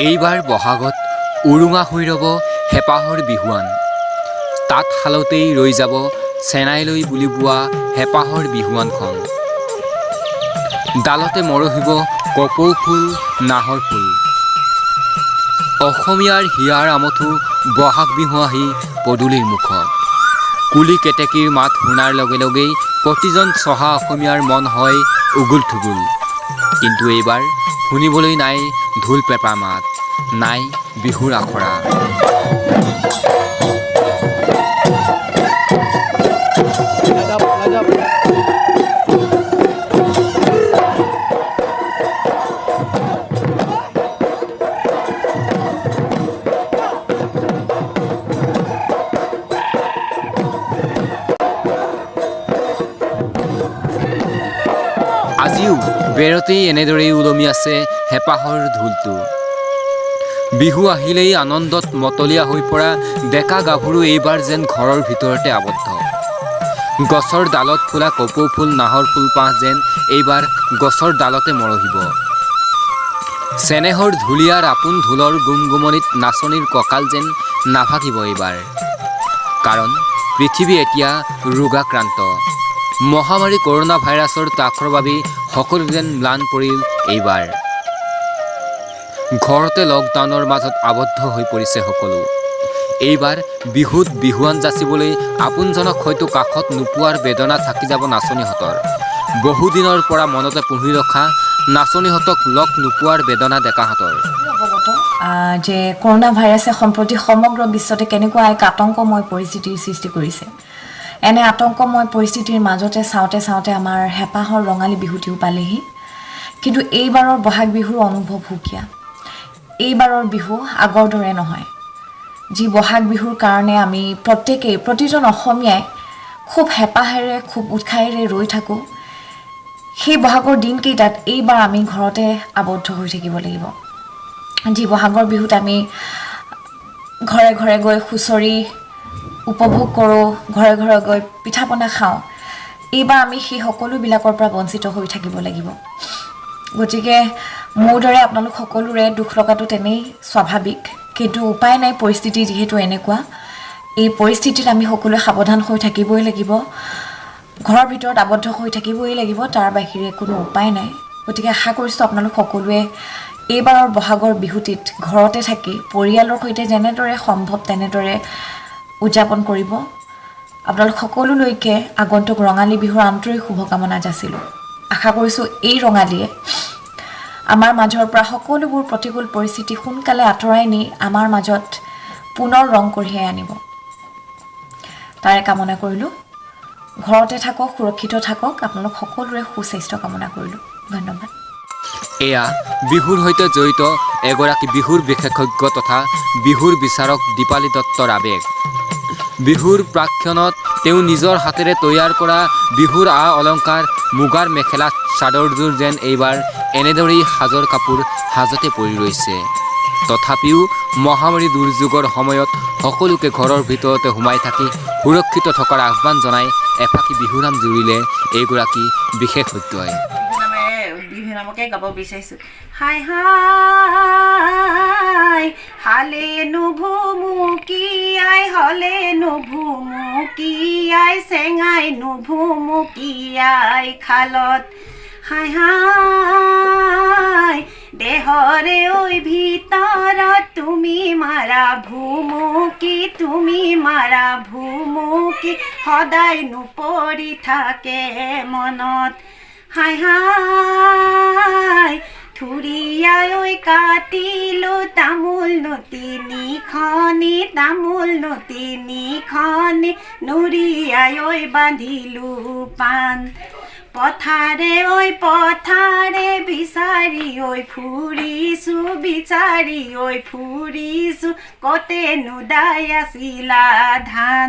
এইবাৰ বহাগত উৰুঙা হৈ ৰ'ব হেঁপাহৰ বিহুৱান। তাঁতশালতেই ৰৈ যাব চেনাইলৈ বুলি বোৱা হেঁপাহৰ বিহুৱানখন। ডালতে মৰহিব কপৌ ফুল, নাহৰ ফুল। অসমীয়াৰ হিয়াৰ আমঠু বহাগ বিহু আহি পদূলিৰ মুখত। কুলি কেতেকীৰ মাত শুনাৰ লগে লগেই প্ৰতিজন চহা অসমীয়াৰ মন হয় উগুল থুগুল। কিন্তু এইবাৰ শুনিবলৈ নাই ঢোল পেঁপা মাত, নাই বিহুৰ আখৰা। আজিও বেৰতেই এনেদৰেই ওলমি আছে হেঁপাহৰ ঢোলটো। বিহু আহিলেই আনন্দত মতলীয়া হৈ পৰা ডেকা গাভৰু এইবাৰ যেন ঘৰৰ ভিতৰতে আবদ্ধ। গছৰ ডালত ফুলা কপৌ ফুল, নাহৰ ফুলপাহ যেন এইবাৰ গছৰ ডালতে মৰহিব। চেনেহৰ ঢুলীয়াৰ আপোন ঢোলৰ গুমগুমনিত নাচনীৰ কঁকাল যেন নাভাগিব এইবাৰ। কাৰণ পৃথিৱী এতিয়া ৰোগাক্ৰান্ত। মহামাৰী কৰোণা ভাইৰাছৰ ত্ৰাসৰ বাবেই সকলো যেন ম্লান পৰিল এইবাৰ। ঘৰতে লকডাউনৰ মাজত আবদ্ধ হৈ পৰিছে সকলো। এইবাৰ বিহুত বিহুৱান যাচিবলৈ আপোনজনক হয়তো কাষত নোপোৱাৰ বেদনা থাকি যাব নাচনীহঁতৰ। বহুদিনৰ পৰা মনতে পুহি ৰখা নাচনীহঁতক লগ নোপোৱাৰ বেদনা ডেকাহঁতৰ। অৱগত যে কৰোণা ভাইৰাছে সম্প্ৰতি সমগ্ৰ বিশ্বতে কেনেকুৱা এক আতংকময় পৰিস্থিতিৰ সৃষ্টি কৰিছে। এনে আতংকময় পৰিস্থিতিৰ মাজতে চাওঁতে আমাৰ হেঁপাহৰ ৰঙালী বিহুটিও পালেহি। কিন্তু এইবাৰৰ বহাগ বিহুৰ অনুভৱ সুকীয়া। এইবাৰৰ বিহু আগৰ দৰে নহয়। যি বহাগ বিহুৰ কাৰণে আমি প্ৰতিজন অসমীয়াই খুব হেঁপাহেৰে, খুব উৎসাহেৰে ৰৈ থাকোঁ, সেই বহাগৰ দিনকেইটাত এইবাৰ আমি ঘৰতে আবদ্ধ হৈ থাকিব লাগিব। যি বহাগৰ বিহুত আমি ঘৰে ঘৰে গৈ হুঁচৰি উপভোগ কৰোঁ, ঘৰে ঘৰে গৈ পিঠা পনা খাওঁ, এইবাৰ আমি সেই সকলোবিলাকৰ পৰা বঞ্চিত হৈ থাকিব লাগিব। গতিকে মোৰ দৰে আপোনালোক সকলোৰে দুখ লগাটো তেনেই স্বাভাৱিক। কিন্তু উপায় নাই, পৰিস্থিতি যিহেতু এনেকুৱা, এই পৰিস্থিতিত আমি সকলোৱে সাৱধান হৈ থাকিবই লাগিব, ঘৰৰ ভিতৰত আবদ্ধ হৈ থাকিবই লাগিব, তাৰ বাহিৰে কোনো উপায় নাই। গতিকে আশা কৰিছোঁ আপোনালোক সকলোৱে এইবাৰৰ বহাগৰ বিহুটিত ঘৰতে থাকি পৰিয়ালৰ সৈতে যেনেদৰে সম্ভৱ তেনেদৰে উদযাপন কৰিব। আপোনালোক সকলোলৈকে আগন্তুক ৰঙালী বিহুৰ আন্তৰিক শুভকামনা যাচিলোঁ। আশা কৰিছোঁ এই ৰঙালীয়ে আমাৰ মাজৰ পৰা সকলোবোৰ প্ৰতিকূল পৰিস্থিতি সোনকালে আঁতৰাই নি আমাৰ মাজত পুনৰ ৰং কঢ়িয়াই আনিব, তাৰে কামনা কৰিলোঁ। ঘৰতে থাকক, সুৰক্ষিত থাকক। আপোনালোক সকলোৰে সুস্বাস্থ্য কামনা কৰিলোঁ। ধন্যবাদ। এয়া বিহুৰ সৈতে জড়িত এগৰাকী বিহুৰ বিশেষজ্ঞ তথা বিহুৰ বিচাৰক দীপালী দত্তৰ আৱেগ। বিহুৰ প্ৰাক্ষণত তেওঁ নিজৰ হাতেৰে তৈয়াৰ কৰা বিহুৰ অলংকাৰ মুগাৰ মেখেলা চাদৰযোৰ যেন এইবাৰ এনেদৰেই সাজৰ কাপোৰ সাজতে পৰি ৰৈছে। তথাপিও মহামাৰী দুৰ্যোগৰ সময়ত সকলোকে ঘৰৰ ভিতৰতে সোমাই থাকি সুৰক্ষিত থকাৰ আহ্বান জনাই এফাকি বিহুনাম জুৰিলে এইগৰাকী বিশেষজ্ঞই। বিহু নামকে গাব বিচাৰিছোঁ। হাই হাই হালে নুভুমুকিয়াই, হলে নুভুমুকিয়াই, চেঙাই নুভুমুকিয়াই খালত। হাই হাই দেহৰে ঐ ভিতৰত তুমি মাৰা ভুমুকি, তুমি মাৰা ভুমুকি, সদায় নপৰি থাকে মনত। হাই হাই থুৰিয়াই ঐ কাটিলো তামোল তিনিখনি, তামোল তিনিখনি, নুৰিয়াই ঐ বান্ধিলো পাণ। পথাৰে ঐ পথাৰে বিচাৰি ঐ ফুৰিছোঁ, বিচাৰি ঐ ফুৰিছোঁ, কতে নুদাই আছিলা ধান।